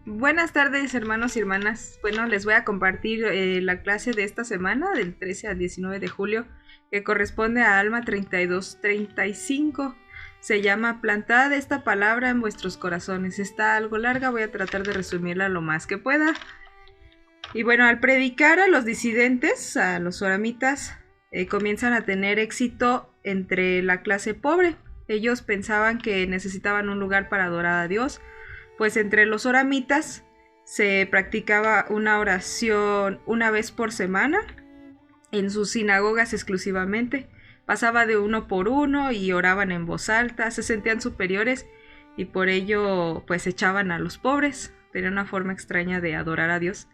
Buenas tardes, hermanos y hermanas. Bueno, les voy a compartir la clase de esta semana, del 13 al 19 de julio, que corresponde a Alma 32-35. Se llama Plantad esta palabra en vuestros corazones. Está algo larga, voy a tratar de resumirla lo más que pueda. Y bueno, al predicar a los disidentes, a los soramitas, comienzan a tener éxito entre la clase pobre. Ellos pensaban que necesitaban un lugar para adorar a Dios, pues entre los oramitas se practicaba una oración una vez por semana, en sus sinagogas exclusivamente. Pasaba de uno por uno y oraban en voz alta, se sentían superiores y por ello pues echaban a los pobres. Tenía una forma extraña de adorar a Dios.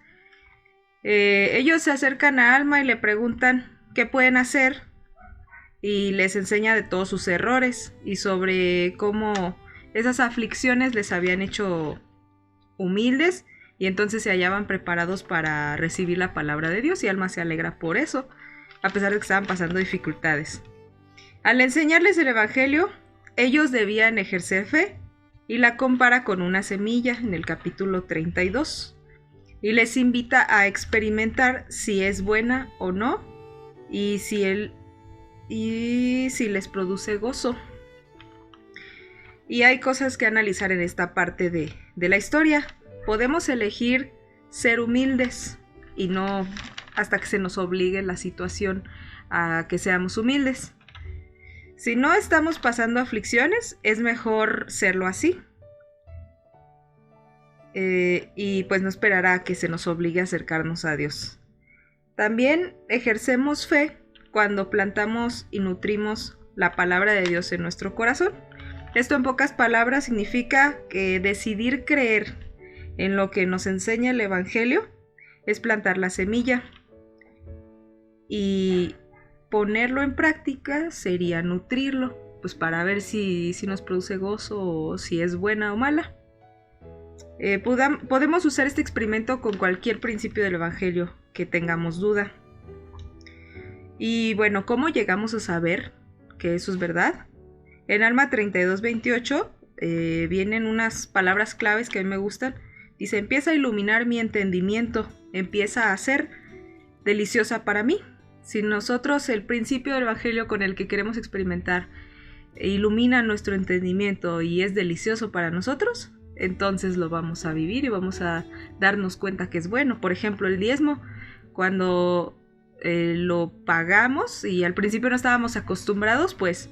Ellos se acercan a Alma y le preguntan qué pueden hacer y les enseña de todos sus errores y sobre cómo esas aflicciones les habían hecho humildes y entonces se hallaban preparados para recibir la palabra de Dios, y Alma se alegra por eso, a pesar de que estaban pasando dificultades. Al enseñarles el evangelio, ellos debían ejercer fe y la compara con una semilla en el capítulo 32 y les invita a experimentar si es buena o no y si les produce gozo. Y hay cosas que analizar en esta parte de la historia. Podemos elegir ser humildes y no hasta que se nos obligue la situación a que seamos humildes. Si no estamos pasando aflicciones, es mejor serlo así. Y pues no esperará a que se nos obligue a acercarnos a Dios. También ejercemos fe cuando plantamos y nutrimos la palabra de Dios en nuestro corazón. Esto en pocas palabras significa que decidir creer en lo que nos enseña el evangelio es plantar la semilla, y ponerlo en práctica sería nutrirlo, pues para ver si nos produce gozo o si es buena o mala. Podemos usar este experimento con cualquier principio del evangelio que tengamos duda. Y bueno, ¿cómo llegamos a saber que eso es verdad? En Alma 32-28 vienen unas palabras claves que a mí me gustan. Dice: empieza a iluminar mi entendimiento, empieza a ser deliciosa para mí. Si nosotros el principio del evangelio con el que queremos experimentar ilumina nuestro entendimiento y es delicioso para nosotros, entonces lo vamos a vivir y vamos a darnos cuenta que es bueno. Por ejemplo, el diezmo, cuando lo pagamos y al principio no estábamos acostumbrados, pues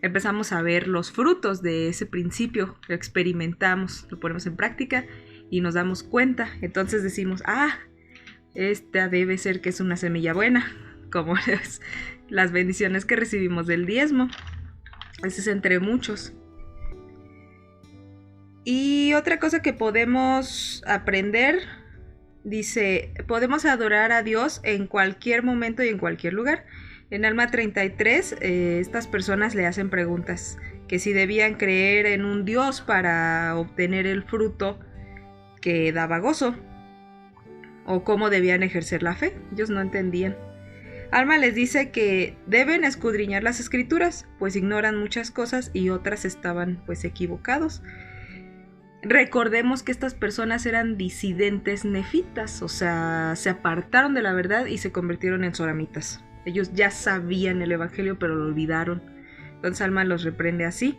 empezamos a ver los frutos de ese principio, lo experimentamos, lo ponemos en práctica y nos damos cuenta. Entonces decimos: esta debe ser que es una semilla buena, como las bendiciones que recibimos del diezmo. Ese es entre muchos. Y otra cosa que podemos aprender, dice: podemos adorar a Dios en cualquier momento y en cualquier lugar. En Alma 33, estas personas le hacen preguntas, que si debían creer en un Dios para obtener el fruto que daba gozo, o cómo debían ejercer la fe. Ellos no entendían. Alma les dice que deben escudriñar las escrituras, pues ignoran muchas cosas y otras estaban pues equivocados. Recordemos que estas personas eran disidentes nefitas, o sea, se apartaron de la verdad y se convirtieron en soramitas. Ellos ya sabían el evangelio, pero lo olvidaron. Entonces Alma los reprende así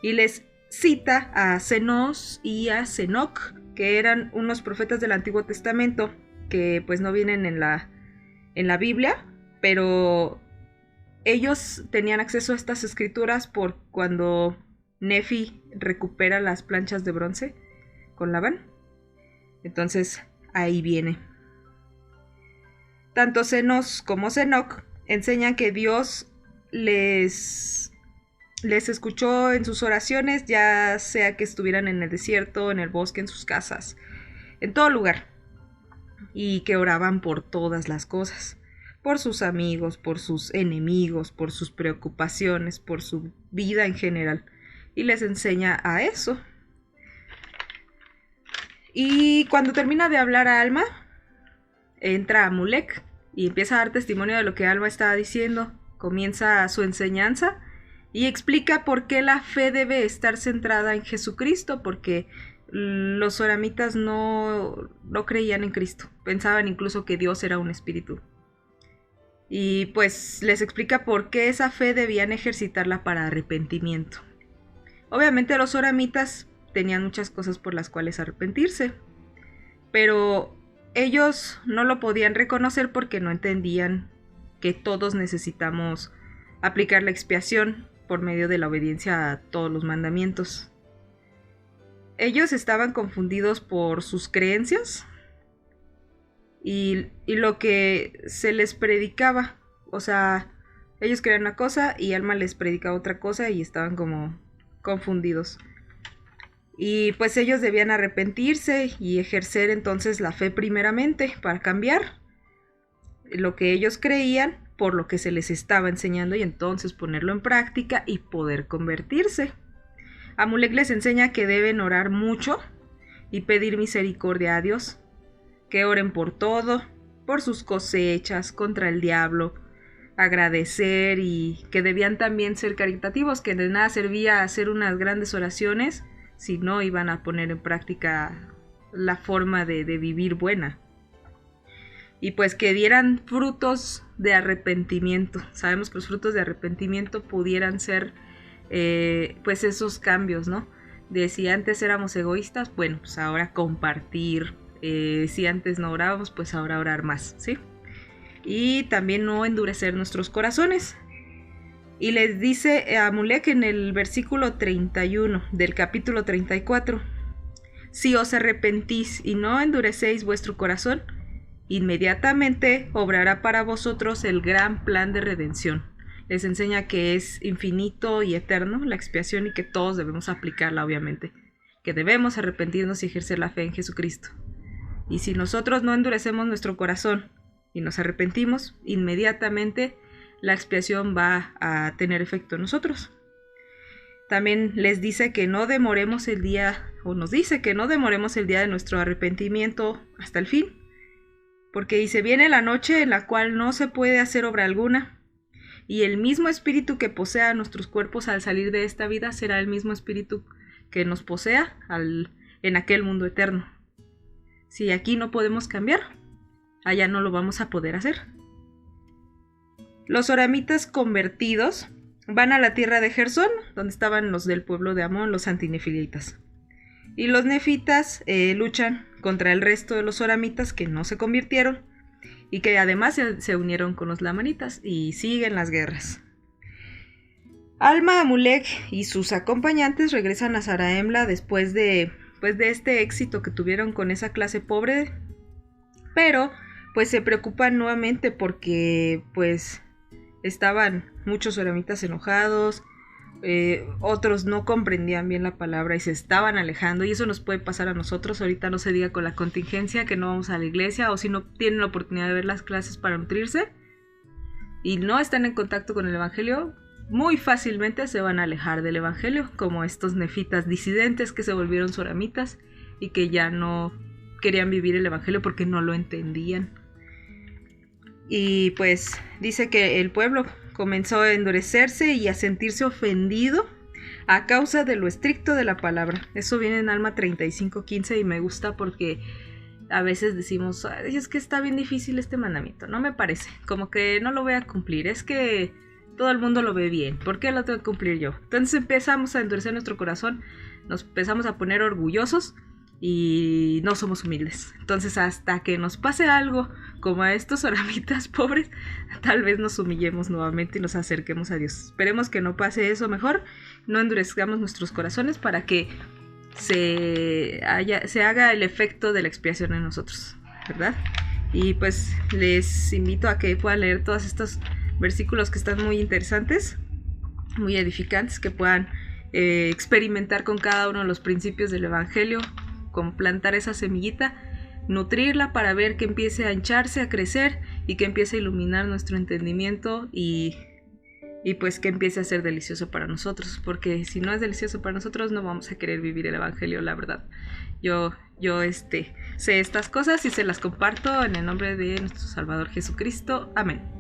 y les cita a Zenos y a Zenoc, que eran unos profetas del Antiguo Testamento que pues no vienen en la Biblia, pero ellos tenían acceso a estas escrituras por cuando Nefi recupera las planchas de bronce con Labán. Entonces ahí viene. Tanto Zenos como Zenoc enseñan que Dios les escuchó en sus oraciones, ya sea que estuvieran en el desierto, en el bosque, en sus casas, en todo lugar, y que oraban por todas las cosas, por sus amigos, por sus enemigos, por sus preocupaciones, por su vida en general, y les enseña a eso. Y cuando termina de hablar a Alma, entra Amulek y empieza a dar testimonio de lo que Alma estaba diciendo. Comienza su enseñanza y explica por qué la fe debe estar centrada en Jesucristo, porque los soramitas no creían en Cristo, pensaban incluso que Dios era un espíritu. Y pues les explica por qué esa fe debían ejercitarla para arrepentimiento. Obviamente los soramitas tenían muchas cosas por las cuales arrepentirse, pero ellos no lo podían reconocer porque no entendían que todos necesitamos aplicar la expiación por medio de la obediencia a todos los mandamientos. Ellos estaban confundidos por sus creencias y lo que se les predicaba. O sea, ellos creían una cosa y Alma les predicaba otra cosa y estaban como confundidos. Y pues ellos debían arrepentirse y ejercer entonces la fe primeramente para cambiar lo que ellos creían por lo que se les estaba enseñando y entonces ponerlo en práctica y poder convertirse. Amulek les enseña que deben orar mucho y pedir misericordia a Dios, que oren por todo, por sus cosechas, contra el diablo, agradecer y que debían también ser caritativos, que de nada servía hacer unas grandes oraciones si no iban a poner en práctica la forma de vivir buena. Y pues que dieran frutos de arrepentimiento. Sabemos que los frutos de arrepentimiento pudieran ser pues esos cambios, ¿no? De si antes éramos egoístas, bueno, pues ahora compartir. Si antes no orábamos, pues ahora orar más, ¿sí? Y también no endurecer nuestros corazones. Y les dice a Amulek en el versículo 31 del capítulo 34: si os arrepentís y no endurecéis vuestro corazón, inmediatamente obrará para vosotros el gran plan de redención. Les enseña que es infinito y eterno la expiación y que todos debemos aplicarla, obviamente. Que debemos arrepentirnos y ejercer la fe en Jesucristo. Y si nosotros no endurecemos nuestro corazón y nos arrepentimos, inmediatamente la expiación va a tener efecto en nosotros. También les dice que no demoremos el día, o nos dice que no demoremos el día de nuestro arrepentimiento hasta el fin. Porque dice, viene la noche en la cual no se puede hacer obra alguna, y el mismo espíritu que posea nuestros cuerpos al salir de esta vida será el mismo espíritu que nos posea en aquel mundo eterno. Si aquí no podemos cambiar, allá no lo vamos a poder hacer. Los soramitas convertidos van a la tierra de Gersón, donde estaban los del pueblo de Amón, los antinefilitas. Y los nefitas luchan contra el resto de los soramitas que no se convirtieron y que además se unieron con los lamanitas y siguen las guerras. Alma, Amulek y sus acompañantes regresan a Zarahemla después de este éxito que tuvieron con esa clase pobre, pero pues se preocupan nuevamente porque pues estaban muchos soramitas enojados, otros no comprendían bien la palabra y se estaban alejando, y eso nos puede pasar a nosotros. Ahorita no se diga con la contingencia que no vamos a la iglesia, o si no tienen la oportunidad de ver las clases para nutrirse y no están en contacto con el evangelio, muy fácilmente se van a alejar del evangelio, como estos nefitas disidentes que se volvieron soramitas y que ya no querían vivir el evangelio porque no lo entendían. Y pues dice que el pueblo comenzó a endurecerse y a sentirse ofendido a causa de lo estricto de la palabra. Eso viene en Alma 35:15 y me gusta porque a veces decimos, es que está bien difícil este mandamiento, no me parece, como que no lo voy a cumplir, es que todo el mundo lo ve bien, ¿por qué lo tengo que cumplir yo? Entonces empezamos a endurecer nuestro corazón, nos empezamos a poner orgullosos y no somos humildes. Entonces hasta que nos pase algo como a estos soramitas pobres, tal vez nos humillemos nuevamente y nos acerquemos a Dios. Esperemos que no pase eso, mejor no endurezcamos nuestros corazones para que se haga el efecto de la expiación en nosotros, ¿verdad? Y pues les invito a que puedan leer todos estos versículos que están muy interesantes, muy edificantes, que puedan experimentar con cada uno de los principios del evangelio, con plantar esa semillita, nutrirla para ver que empiece a hincharse, a crecer y que empiece a iluminar nuestro entendimiento y pues que empiece a ser delicioso para nosotros, porque si no es delicioso para nosotros no vamos a querer vivir el evangelio, la verdad. Yo sé estas cosas y se las comparto en el nombre de nuestro Salvador Jesucristo. Amén.